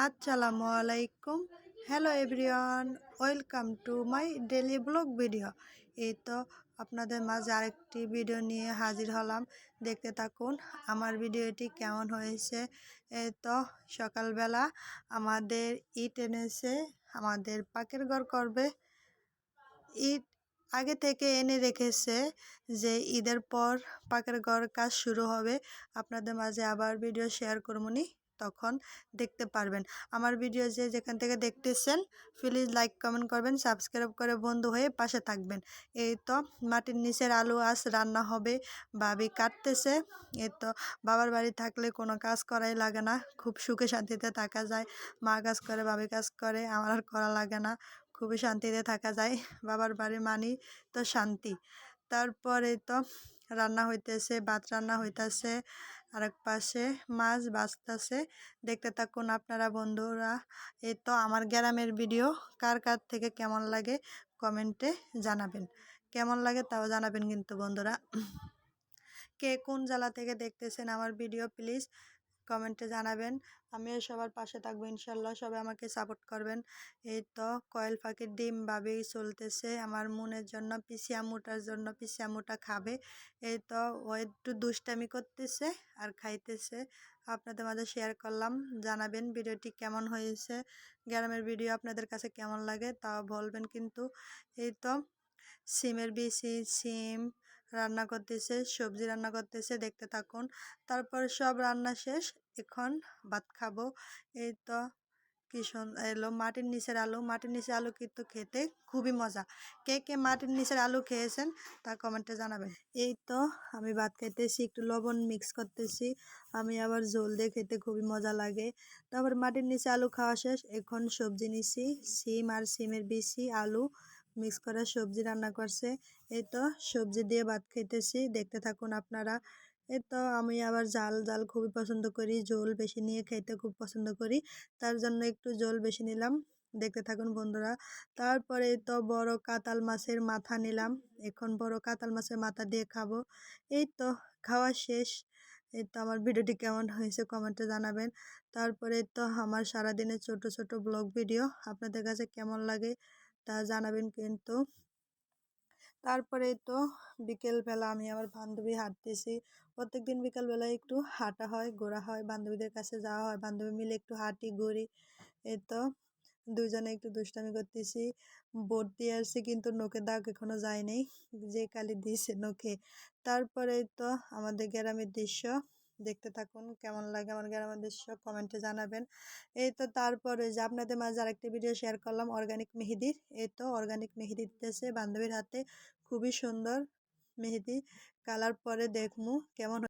আসসালামু আলাইকুম। Hello everyone, welcome to my daily blog video. এই তো আপনাদের মাঝে আরেকটি ভিডিও নিয়ে হাজির হলাম। দেখতে থাকুন আমার ভিডিওটি কেমন হয়েছে। এই তো সকালবেলা আমাদের ইট এনেছে, আমাদের পাকের ঘর করবে। ঈদ আগে থেকে এনে রেখেছে যে ঈদের পর পাকের ঘর কাজ শুরু হবে। আপনাদের মাঝে আবার ভিডিও শেয়ার করবনি, তখন দেখতে পারবেন। আমার ভিডিও যে যেখান থেকে দেখতেছেন প্লিজ লাইক কমেন্ট করবেন, সাবস্ক্রাইব করে বন্ধু হয়ে পাশে থাকবেন। এই তো মাটির নিচের আলু আজ রান্না হবে, ভাবি কাটতেছে। এই তো বাবার বাড়ি থাকলে কোনো কাজ করাই লাগে না, খুব সুখে শান্তিতে থাকা যায়। মা কাজ করে, ভাবি কাজ করে, আমার আর করা লাগে না, খুবই শান্তিতে থাকা যায়। বাবার বাড়ি মানি তো শান্তি। তারপরে তো রান্না হইতেছে, ভাত রান্না হইতেছে, আরেক পাশে মাছ বাজতেছে। দেখতে থাকুন আপনারা বন্ধুরা। এই তো আমার গ্রামের ভিডিও কার কার থেকে কেমন লাগে কমেন্টে জানাবেন। কেমন লাগে তাও জানাবেন কিন্তু বন্ধুরা। কে কোন জেলা থেকে দেখতেছেন আমার ভিডিও প্লিজ কমেন্টে জানাবেন। আমিও সবার পাশে থাকবো ইনশাল্লাহ, সবাই আমাকে সাপোর্ট করবেন। এই তো কয়েল পাখির ডিম ভাবেই চলতেছে আমার মনের জন্য, পিসি আম্মুটার জন্য। পিসি আম্মুটা খাবে। এই তো ও একটু দুষ্টামি করতেছে আর খাইতেছে, আপনাদের মাঝে শেয়ার করলাম। জানাবেন ভিডিওটি কেমন হয়েছে, গ্রামের ভিডিও আপনাদের কাছে কেমন লাগে তাও বলবেন কিন্তু। এই তো সিমের বিচি, সিম রান্না করতেছে, সবজি রান্না করতেছে, দেখতে থাকুন। তারপর সব রান্না শেষ, এখন ভাত খাবো। এই তো কি এলো মাটির নিচের আলু। মাটির নিচের আলু কিন্তু খেতে খুবই মজা। কে কে মাটির নিচের আলু খেয়েছেন তা কমেন্টে জানাবেন। এই তো আমি ভাত খাইতেছি, একটু লবণ মিক্স করতেছি। আমি আবার ঝোল দিয়ে খেতে খুবই মজা লাগে। তারপর মাটির নিচে আলু খাওয়া শেষ, এখন সবজি নিছি, সিম আর সিমের বিচি আলু মিক্স করে সবজি রান্না করছে। এই তো সবজি দিয়ে ভাত খাইতেছি, দেখতে থাকুন আপনারা। এই তো আমি আবার জাল জাল খুবই পছন্দ করি, ঝোল বেশি নিয়ে খাইতে খুব পছন্দ করি, তার জন্য একটু ঝোল বেশি নিলাম। দেখতে থাকুন বন্ধুরা। তারপরে তো বড় কাতাল মাছের মাথা নিলাম, এখন বড় কাতাল মাছের মাথা দিয়ে খাবো। এই তো খাওয়া শেষ। এই তো আমার ভিডিওটি কেমন হয়েছে কমেন্টে জানাবেন। তারপরে তো আমার সারাদিনের ছোট ছোট ব্লগ ভিডিও আপনাদের কাছে কেমন লাগে তা জানাবেন কিন্তু। তারপরে তো বিকেলবেলা আমি আমার বান্ধবী হাঁটতেছি। প্রত্যেকদিন বিকেলবেলায় একটু হাঁটা হয়, ঘোরা হয়, বান্ধবীদের কাছে যাওয়া হয়, বান্ধবী মিলে একটু হাঁটি ঘুরি। এই তো দুজনে একটু দুষ্টামি করতেছি। বোট দিয়ে আসছি কিন্তু নখে দাগ এখনো যায় নাই, যে কালি দিয়েছে নখে। তারপরে তো আমাদের গ্রামের দৃশ্য দেখতে থাকুন, কেমন লাগে আমার গ্রামের দৃশ্য কমেন্টে জানাবেন। এই তো তারপরে যে আপনাদের মাঝে আরেকটি ভিডিও শেয়ার করলাম অর্গানিক মেহেদির। এই তো অর্গানিক মেহেদি দিতেছে বান্ধবীর হাতে, খুবই সুন্দর মেহেদি। কালার পরে দেখমু কেমন